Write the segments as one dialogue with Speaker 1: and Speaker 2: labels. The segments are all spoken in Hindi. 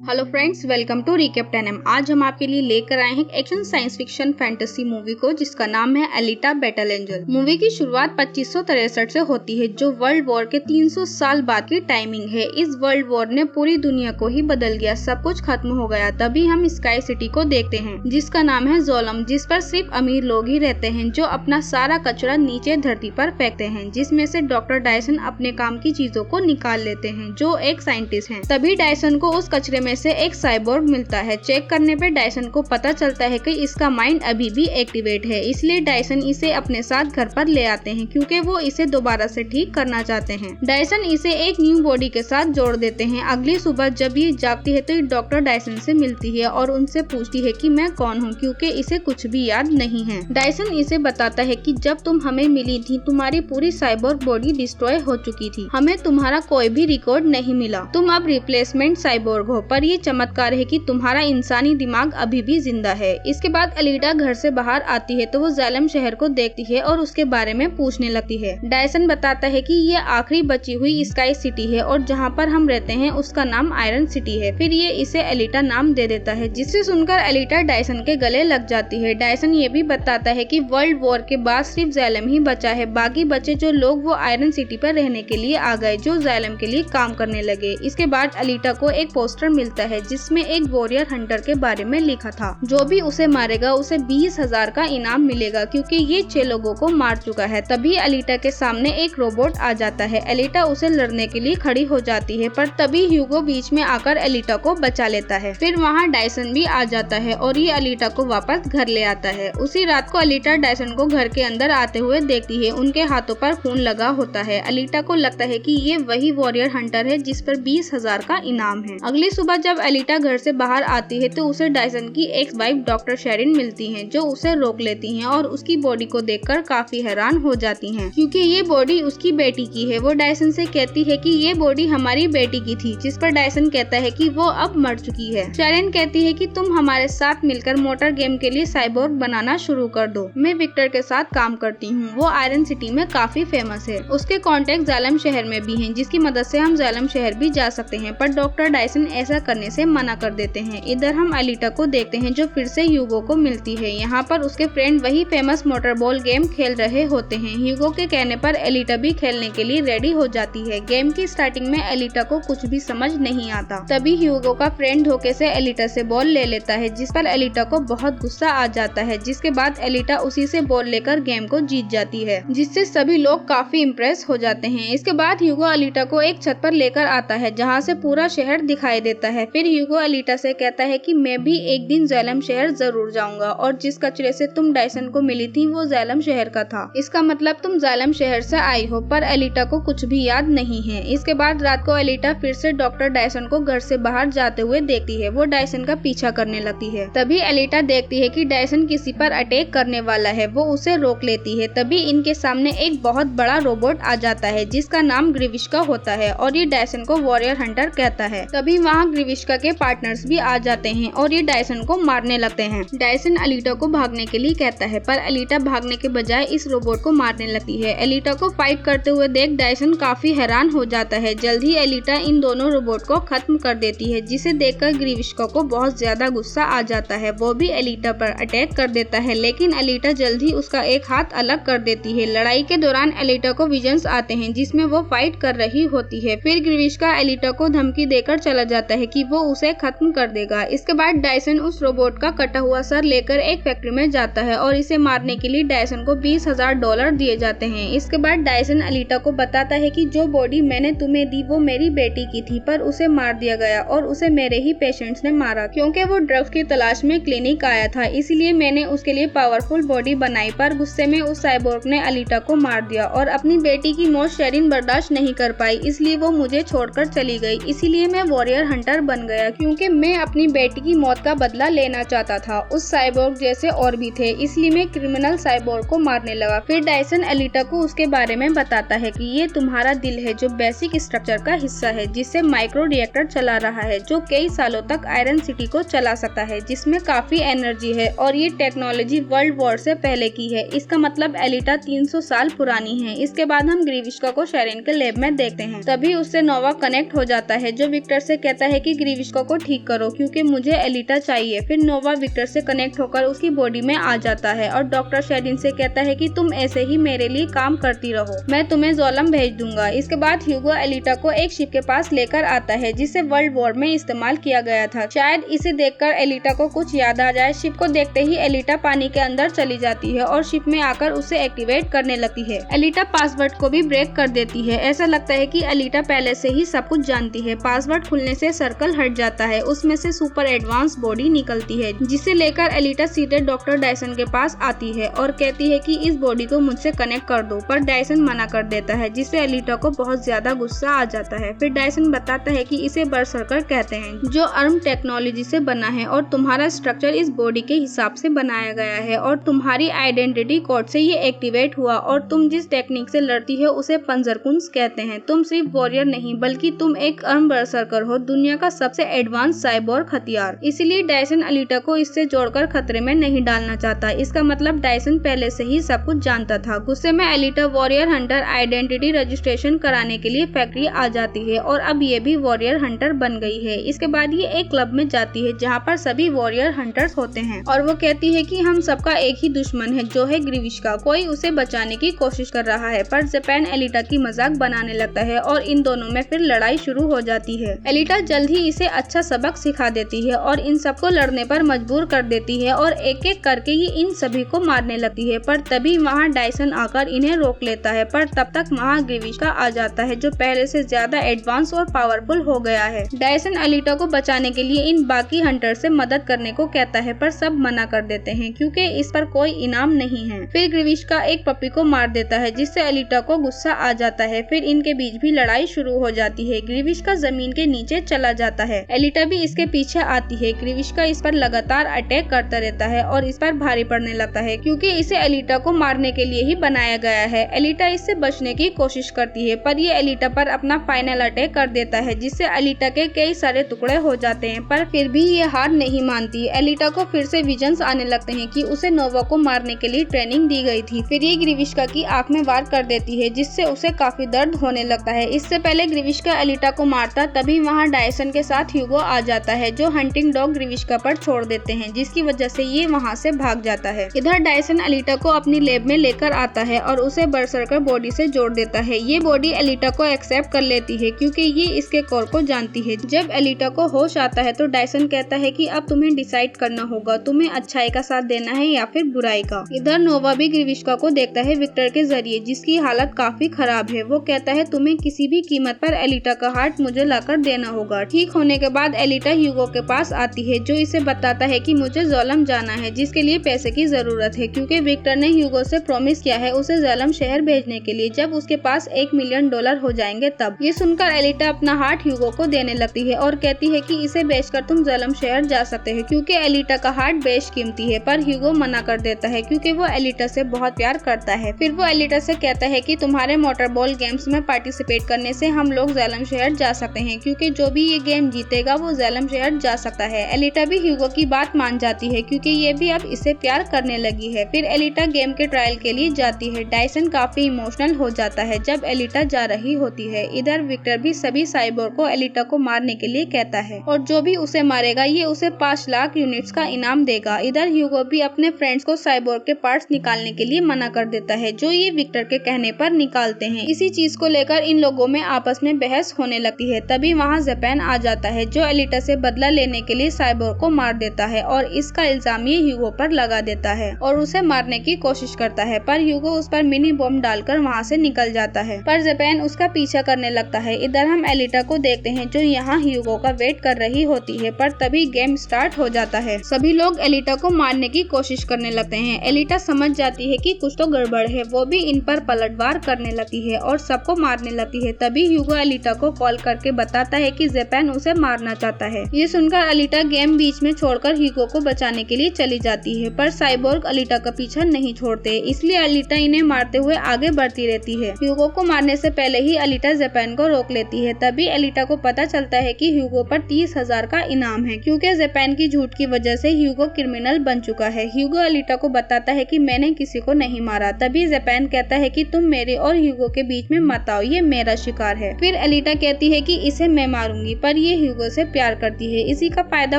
Speaker 1: Hello friends, welcome to recap 10M। आज हम आपके लिए लेकर आए हैं action science fiction fantasy movie को जिसका नाम है एलिटा बैटल एंजल। मूवी की शुरुआत 2563 से होती है जो वर्ल्ड वॉर के 300 साल बाद की टाइमिंग है। इस वर्ल्ड वॉर ने पूरी दुनिया को ही बदल दिया, सब कुछ खत्म हो गया। तभी हम स्काई सिटी को देखते हैं जिसका नाम है जोलम, जिस पर सिर्फ अमीर लोग ही रहते हैं जो अपना सारा कचरा नीचे धरती पर फेंकते हैं, जिसमें से डॉक्टर डायसन अपने काम की चीजों को निकाल लेते हैं जो एक साइंटिस्ट है। तभी डायसन को उस कचरे में से एक साइबोर्ग मिलता है। चेक करने पे डायसन को पता चलता है कि इसका माइंड अभी भी एक्टिवेट है, इसलिए डायसन इसे अपने साथ घर पर ले आते हैं क्योंकि वो इसे दोबारा से ठीक करना चाहते हैं। डायसन इसे एक न्यू बॉडी के साथ जोड़ देते हैं। अगली सुबह जब ये जागती है तो ये डॉक्टर डायसन से मिलती है और उनसे पूछती है कि मैं कौन हूँ, क्योंकि इसे कुछ भी याद नहीं है। डायसन इसे बताता है कि जब तुम हमें मिली थी तुम्हारी पूरी साइबोर्ग बॉडी डिस्ट्रॉय हो चुकी थी, हमें तुम्हारा कोई भी रिकॉर्ड नहीं मिला, तुम अब रिप्लेसमेंट साइबोर्ग हो, पर ये चमत्कार है कि तुम्हारा इंसानी दिमाग अभी भी जिंदा है। इसके बाद एलिटा घर से बाहर आती है तो वो जोलम शहर को देखती है और उसके बारे में पूछने लगती है। डायसन बताता है कि ये आखिरी बची हुई स्काई सिटी है और जहाँ पर हम रहते हैं उसका नाम आयरन सिटी है। फिर ये इसे एलिटा नाम दे देता है, जिससे सुनकर एलिटा डायसन के गले लग जाती है। डायसन ये भी बताता है कि वर्ल्ड वॉर के बाद सिर्फ जोलम ही बचा है, बाकी बचे जो लोग वो आयरन सिटी पर रहने के लिए आ गए जो जोलम के लिए काम करने लगे। इसके बाद एलिटा को एक पोस्टर मिलता है जिसमें एक वॉरियर हंटर के बारे में लिखा था, जो भी उसे मारेगा उसे 20,000 का इनाम मिलेगा क्योंकि ये 6 लोगों को मार चुका है। तभी एलिटा के सामने एक रोबोट आ जाता है। एलिटा उसे लड़ने के लिए खड़ी हो जाती है, पर तभी ह्यूगो बीच में आकर एलिटा को बचा लेता है। फिर वहाँ डायसन भी आ जाता है और ये एलिटा को वापस घर ले आता है। उसी रात को एलिटा डायसन को घर के अंदर आते हुए देखती है, उनके हाथों पर खून लगा होता है। एलिटा को लगता है कि ये वही वॉरियर हंटर है जिस पर 20,000 का इनाम है। अगली सुबह जब एलिटा घर से बाहर आती है तो उसे डायसन की एक्स वाइफ डॉक्टर शेरिन मिलती हैं, जो उसे रोक लेती हैं और उसकी बॉडी को देखकर काफी हैरान हो जाती हैं क्योंकि ये बॉडी उसकी बेटी की है। वो डायसन से कहती है कि ये बॉडी हमारी बेटी की थी, जिस पर डायसन कहता है कि वो अब मर चुकी है। शेरिन कहती है कि तुम हमारे साथ मिलकर मोटर गेम के लिए साइबोर्ग बनाना शुरू कर दो, मैं विक्टर के साथ काम करती हूँ, वो आयरन सिटी में काफी फेमस है। उसके कॉन्टेक्ट जोलम शहर में भी हैं, जिसकी मदद से हम जोलम शहर भी जा सकते हैं, पर डॉक्टर डायसन ऐसा करने से मना कर देते हैं। इधर हम एलिटा को देखते हैं जो फिर से ह्यूगो को मिलती है। यहाँ पर उसके फ्रेंड वही फेमस मोटर बॉल गेम खेल रहे होते हैं। ह्यूगो के कहने पर एलिटा भी खेलने के लिए रेडी हो जाती है। गेम की स्टार्टिंग में एलिटा को कुछ भी समझ नहीं आता, तभी ह्यूगो का फ्रेंड धोखे से एलिटा से बॉल ले लेता है, जिस पर एलिटा को बहुत गुस्सा आ जाता है। जिसके बाद एलिटा उसी से बॉल लेकर गेम को जीत जाती है, जिससे सभी लोग काफी इम्प्रेस हो जाते हैं। इसके बाद ह्यूगो एलिटा को एक छत पर लेकर आता है जहाँ से पूरा शहर दिखाई देता है। फिर ह्यूगो एलिटा से कहता है कि मैं भी एक दिन जोलम शहर जरूर जाऊंगा और जिस कचरे से तुम डायसन को मिली थी वो जोलम शहर का था, इसका मतलब तुम जोलम शहर से आई हो। पर एलिटा को कुछ भी याद नहीं है। इसके बाद रात को एलिटा फिर से डॉक्टर डायसन को घर से बाहर जाते हुए देखती है। वो डायसन का पीछा करने लगती है। तभी एलिटा देखती है कि डायसन किसी पर अटैक करने वाला है, वो उसे रोक लेती है। तभी इनके सामने एक बहुत बड़ा रोबोट आ जाता है जिसका नाम ग्रीविश्का होता है और ये डायसन को वॉरियर हंटर कहता है। तभी वहाँ ग्रीविश्का के पार्टनर्स भी आ जाते हैं और ये डायसन को मारने लगते हैं। डायसन एलिटा को भागने के लिए कहता है, पर एलिटा भागने के बजाय इस रोबोट को मारने लगती है। एलिटा को फाइट करते हुए देख डायसन काफी हैरान हो जाता है। जल्द ही एलिटा इन दोनों रोबोट को खत्म कर देती है, जिसे देखकर ग्रीविश्का को बहुत ज्यादा गुस्सा आ जाता है। वो भी एलिटा पर अटैक कर देता है, लेकिन एलिटा जल्द ही उसका एक हाथ अलग कर देती है। लड़ाई के दौरान एलिटा को विजन्स आते हैं जिसमें वो फाइट कर रही होती है। फिर ग्रीविश्का एलिटा को धमकी देकर चला जाता है कि वो उसे खत्म कर देगा। इसके बाद डायसन उस रोबोट का कटा हुआ सर लेकर एक फैक्ट्री में जाता है और इसे मारने के लिए डायसन को $20,000 दिए जाते हैं। इसके बाद डायसन एलिटा को बताता है कि जो बॉडी मैंने तुम्हें दी वो मेरी बेटी की थी, पर उसे मार दिया गया और उसे मेरे ही पेशेंट्स ने मारा क्योंकि वो ड्रग्स की तलाश में क्लिनिक आया था, इसलिए मैंने उसके लिए पावरफुल बॉडी बनाई। पर गुस्से में उस साइबोर्ग ने एलिटा को मार दिया और अपनी बेटी की मौत शेरिन बर्दाश्त नहीं कर पाई, इसलिए वो मुझे छोड़कर चली गई। इसीलिए मैं वॉरियर हंटर बन गया क्योंकि मैं अपनी बेटी की मौत का बदला लेना चाहता था। उस साइबोर्ग जैसे और भी थे, इसलिए मैं क्रिमिनल साइबोर्ग को मारने लगा। फिर डायसन एलिटा को उसके बारे में बताता है कि ये तुम्हारा दिल है जो बेसिक स्ट्रक्चर का हिस्सा है, जिससे माइक्रो रिएक्टर चला रहा है जो कई सालों तक आयरन सिटी को चला सकता है, जिसमें काफी एनर्जी है और ये टेक्नोलॉजी वर्ल्ड वॉर से पहले की है। इसका मतलब एलिटा 300 साल पुरानी है। इसके बाद हम ग्रीविश्का को शेरिन के लैब में देखते हैं। तभी उससे नोवा कनेक्ट हो जाता है जो विक्टर से कहता है कि ग्रीविस्का को ठीक करो क्योंकि मुझे एलिटा चाहिए। फिर नोवा विक्टर से कनेक्ट होकर उसकी बॉडी में आ जाता है और डॉक्टर शेरिन से कहता है कि तुम ऐसे ही मेरे लिए काम करती रहो, मैं तुम्हें जोलम भेज दूंगा। इसके बाद ह्यूगो एलिटा को एक शिप के पास लेकर आता है जिसे वर्ल्ड वॉर में इस्तेमाल किया गया था। शायद इसे देखकर एलिटा को कुछ याद आ जाए। शिप को देखते ही एलिटा पानी के अंदर चली जाती है और शिप में आकर उसे एक्टिवेट करने लगती है। एलिटा पासवर्ड को भी ब्रेक कर देती है। ऐसा लगता है कि एलिटा पहले से ही सब कुछ जानती है। पासवर्ड खुलने से सर्कल हट जाता है, उसमें से सुपर एडवांस बॉडी निकलती है जिसे लेकर एलिटा सीधे डॉक्टर डायसन के पास आती है और कहती है कि इस बॉडी को मुझसे कनेक्ट कर दो, पर डायसन मना कर देता है जिससे एलिटा को बहुत ज्यादा गुस्सा आ जाता है। फिर डायसन बताता है कि इसे बर्सर्कर कहते हैं जो अर्म टेक्नोलॉजी से बना है और तुम्हारा स्ट्रक्चर इस बॉडी के हिसाब से बनाया गया है और तुम्हारी आइडेंटिटी कोड से ये एक्टिवेट हुआ और तुम जिस टेक्निक से लड़ती हो उसे पंजरकुंस कहते हैं। तुम सिर्फ वॉरियर नहीं बल्कि तुम एक अर्म बर्सर्कर हो, दुनिया का सबसे एडवांस साइबोर्ग हथियार। इसलिए डायसन एलिटा को इससे जोड़कर खतरे में नहीं डालना चाहता। इसका मतलब डायसन पहले से ही सब कुछ जानता था। गुस्से में Elita warrior Hunter identity registration कराने के लिए फैक्ट्री आ जाती है और अब ये भी वॉरियर हंटर बन गई है। इसके बाद ये एक क्लब में जाती है जहाँ पर सभी वॉरियर हंटर्स होते हैं और वो कहती है कि हम सबका एक ही दुश्मन है जो है ग्रीविस्का। कोई उसे बचाने की कोशिश कर रहा है पर जापान एलिटा की मजाक बनाने लगता है और इन दोनों में फिर लड़ाई शुरू हो जाती है। एलिटा जल्द ही इसे अच्छा सबक सिखा देती है और इन सबको लड़ने पर मजबूर कर देती है और एक एक करके ही इन सभी को मारने लगती है। पर तभी वहाँ डायसन आकर इन्हें रोक लेता है, पर तब तक वहाँ ग्रीविस्का आ जाता है जो पहले से ज्यादा एडवांस और पावरफुल हो गया है। डायसन एलिटा को बचाने के लिए इन बाकी हंटर से मदद करने को कहता है पर सब मना कर देते हैं क्योंकि इस पर कोई इनाम नहीं है। फिर ग्रीविस्का एक पपी को मार देता है जिससे एलिटा को गुस्सा आ जाता है। फिर इनके बीच भी लड़ाई शुरू हो जाती है। ग्रीविस्का जमीन के नीचे चला जाता है, एलिटा भी इसके पीछे आती है। ग्रीविस्का इस पर लगातार अटैक करता रहता है और इस पर भारी पड़ने लगता है क्योंकि इसे एलिटा को मारने के लिए ही बनाया गया है। एलिटा इससे बचने की कोशिश करती है पर ये एलिटा पर अपना फाइनल अटैक कर देता है जिससे एलिटा के कई सारे टुकड़े हो जाते हैं, पर फिर भी ये हार नहीं मानती। एलिटा को फिर से विजन्स आने लगते हैं कि उसे नोवा को मारने के लिए ट्रेनिंग दी गई थी। फिर ये ग्रीविस्का की आंख में वार कर देती है जिससे उसे काफी दर्द होने लगता है। इससे पहले ग्रीविस्का एलिटा को मारता तभी वहाँ डायसन के साथ ह्यूगो आ जाता है जो हंटिंग डॉग ग्रीविस्का पर छोड़ देते हैं जिसकी वजह से ये वहाँ से भाग जाता है। इधर डायसन एलिटा को अपनी लैब में लेकर आता है और उसे बर्सर्कर बॉडी से जोड़ देता है। ये बॉडी एलिटा को एक्सेप्ट कर लेती है क्योंकि ये इसके कोर को जानती है। जब एलिटा को होश आता है तो डायसन कहता है कि अब तुम्हें डिसाइड करना होगा, तुम्हें अच्छाई का साथ देना है या फिर बुराई का। इधर नोवा भी ग्रीविस्का को देखता है विक्टर के जरिए जिसकी हालत काफी खराब है। वो कहता है तुम्हें किसी भी कीमत पर एलिटा का हार्ट मुझे लाकर देना होगा। ठीक होने के बाद एलिटा ह्यूगो के पास आती है जो इसे बताता है कि मुझे जोलम जाना है जिसके लिए पैसे की जरूरत है क्योंकि विक्टर ने ह्यूगो से प्रॉमिस किया है उसे जोलम शहर भेजने के लिए जब उसके पास $1 मिलियन हो जाएंगे तब। ये सुनकर एलिटा अपना हार्ट ह्यूगो को देने लगती है और कहती है कि इसे बेचकर तुम जोलम शहर जा सकते हो क्योंकि एलिटा का हार्ट बेशकीमती है, पर ह्यूगो मना कर देता है क्योंकि वो एलिटा से बहुत प्यार करता है। फिर वो एलिटा से कहता है कि तुम्हारे मोटर बॉल गेम्स में पार्टिसिपेट करने से हम लोग जोलम शहर जा सकते हैं क्योंकि जो भी ये गेम जीतेगा वो जोलम शहर जा सकता है। एलिटा भी ह्यूगो की बात मान जाती है क्योंकि ये भी अब इसे प्यार करने लगी है। फिर एलिटा गेम के ट्रायल के लिए जाती है। डायसन काफी इमोशनल हो जाता है जब एलिटा जा रही होती है। इधर विक्टर भी सभी साइबोर्ग को एलिटा को मारने के लिए कहता है और जो भी उसे मारेगा ये उसे 5 लाख यूनिट्स का इनाम देगा। इधर ह्यूगो भी अपने फ्रेंड्स को साइबोर्ग के पार्ट्स निकालने के लिए मना कर देता है जो ये विक्टर के कहने पर निकालते हैं। इसी चीज को लेकर इन लोगों में आपस में बहस होने लगती है। तभी वहाँ जापान आ जाता है जो एलिटा से बदला लेने के लिए साइबोर्ग को मार देता है और इसका इल्जाम ये ह्यूगो पर लगा देता है और उसे मारने की कोशिश करता है, पर ह्यूगो उस पर मिनी बॉम्ब डालकर वहाँ से निकल जाता है, पर जापान उसका पीछा करने लगता है। इधर हम एलिटा को देखते हैं जो यहाँ ह्यूगो का वेट कर रही होती है, पर तभी गेम स्टार्ट हो जाता है। सभी लोग एलिटा को मारने की कोशिश करने लगते हैं। एलिटा समझ जाती है कि कुछ तो गड़बड़ है, वो भी इन पर पलटवार करने लगती है और सबको मारने लगती है। तभी ह्यूगो एलिटा को कॉल करके बताता है कि जापान उसे मारना चाहता है। ये सुनकर एलिटा गेम बीच में छोड़कर ह्यूगो को बचाने के लिए चली जाती है, पर साइबोर्ग एलिटा का पीछा नहीं छोड़ते, इसलिए एलिटा इन्हें मारते हुए आगे बढ़ती रहती है। ह्यूगो को मारने से पहले ही एलिटा जापान को रोक लेती है। तभी एलिटा को पता चलता है कि ह्यूगो पर 30,000 का इनाम है क्योंकि जापान की झूठ की वजह से ह्यूगो क्रिमिनल बन चुका है। ह्यूगो एलिटा को बताता है कि मैंने किसी को नहीं मारा। तभी जापान कहता है कि तुम मेरे और ह्यूगो के बीच में मत आओ, ये मेरा शिकार है। फिर एलिटा कहती है कि इसे मैं मारूंगी, पर पर ये ह्यूगो से प्यार करती है। इसी का फायदा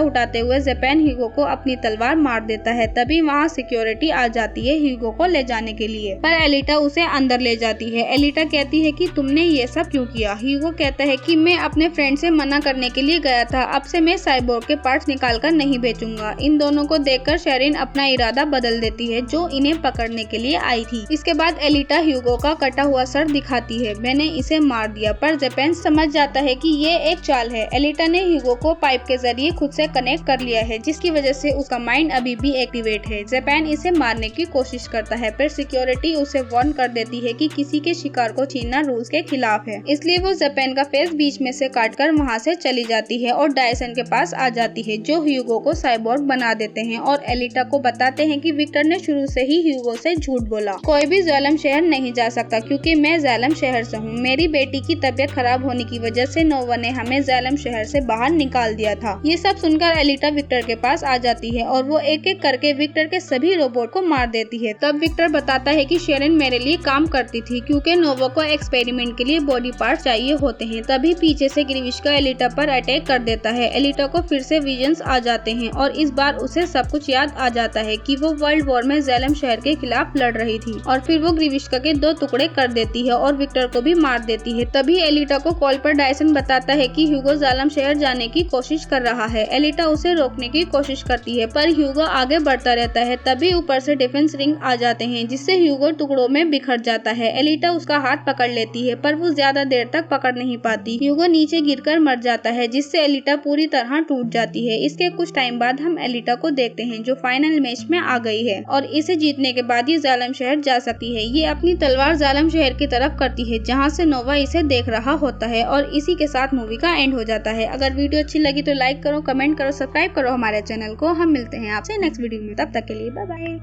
Speaker 1: उठाते हुए ज़ेपेन ह्यूगो को अपनी तलवार मार देता है। तभी वहाँ सिक्योरिटी आ जाती है ह्यूगो को ले जाने के लिए, पर एलिटा उसे अंदर ले जाती है। एलिटा कहती है कि तुमने ये सब क्यों किया। ह्यूगो कहता है कि मैं अपने फ्रेंड से मना करने के लिए गया था, अब से मैं साइबोर्ग के पार्ट्स निकाल कर नहीं बेचूंगा। इन दोनों को देखकर शेरिन अपना इरादा बदल देती है, जो इन्हें पकड़ने के लिए आई थी। इसके बाद एलिटा ह्यूगो का कटा हुआ सर दिखाती है। मैंने इसे मार दिया, पर ज़ेपेन समझ जाता है कि ये एक चाल है। एलिटा ने ह्यूगो को पाइप के जरिए खुद से कनेक्ट कर लिया है, जिसकी वजह से उसका माइंड अभी भी एक्टिवेट है। ज़ेपेन इसे मारने की कोशिश करता है, पर सिक्योरिटी उसे वार्न कर देती है कि किसी के शिकार को छीनना रूल्स के खिलाफ है। इसलिए वो ज़ेपेन का फेस बीच में से काटकर वहाँ से चली जाती है और डायसन के पास आ जाती है, जो ह्यूगो को साइबोर्ग बना देते हैं और एलिटा को बताते हैं कि विक्टर ने शुरू से ही ह्यूगो से झूठ बोला। कोई भी ज़ालिम शहर नहीं जा सकता क्योंकि मैं ज़ालिम शहर से हूँ। मेरी बेटी की तबीयत खराब होने की वजह से नोवा ने हमें ज़ालिम शहर से बाहर निकाल दिया था। ये सब सुनकर एलिटा विक्टर के पास आ जाती है और वो एक एक करके विक्टर के सभी रोबोट को मार देती है। तब विक्टर बताता है कि शेरिन मेरे लिए काम करती थी क्योंकि नोवा को एक्सपेरिमेंट के लिए बॉडी पार्ट चाहिए होते हैं। तभी पीछे से ग्रीविश्का एलिटा पर अटैक कर देता है। एलिटा को फिर से विजन्स आ जाते हैं और इस बार उसे सब कुछ याद आ जाता है कि वो वर्ल्ड वॉर में ज़ालिम शहर के खिलाफ लड़ रही थी, और फिर वो ग्रीविश्का के 2 टुकड़े कर देती है और विक्टर को भी मार देती है। तभी एलिटा को कॉल पर डायसन बताता है कि ह्यूगो ज़ालिम शहर जाने की कोशिश कर रहा है। एलिटा उसे रोकने की कोशिश करती है, पर ह्यूगो आगे बढ़ता रहता है। तभी ऊपर से डिफेंस रिंग आ जाते हैं, जिससे ह्यूगो टुकड़ों में बिखर जाता है। एलिटा उसका हाथ पकड़ लेती है, पर वो ज्यादा देर तक पकड़ नहीं पाती। ह्यूगो नीचे गिरकर मर जाता है, जिससे एलिटा पूरी तरह टूट जाती है। इसके कुछ टाइम बाद हम एलिटा को देखते हैं, जो फाइनल मैच में आ गई है और इसे जीतने के बाद ये ज़ालिम शहर जा सकती है। ये अपनी तलवार ज़ालिम शहर की तरफ करती है, जहाँ से नोवा इसे देख रहा होता है, और इसी के साथ मूवी का एंड हो जाता है। अगर वीडियो अच्छी लगी तो लाइक करो, कमेंट करो, सब्सक्राइब करो हमारे चैनल को। हम मिलते हैं आपसे नेक्स्ट वीडियो में, तब तक के लिए बाय बाय।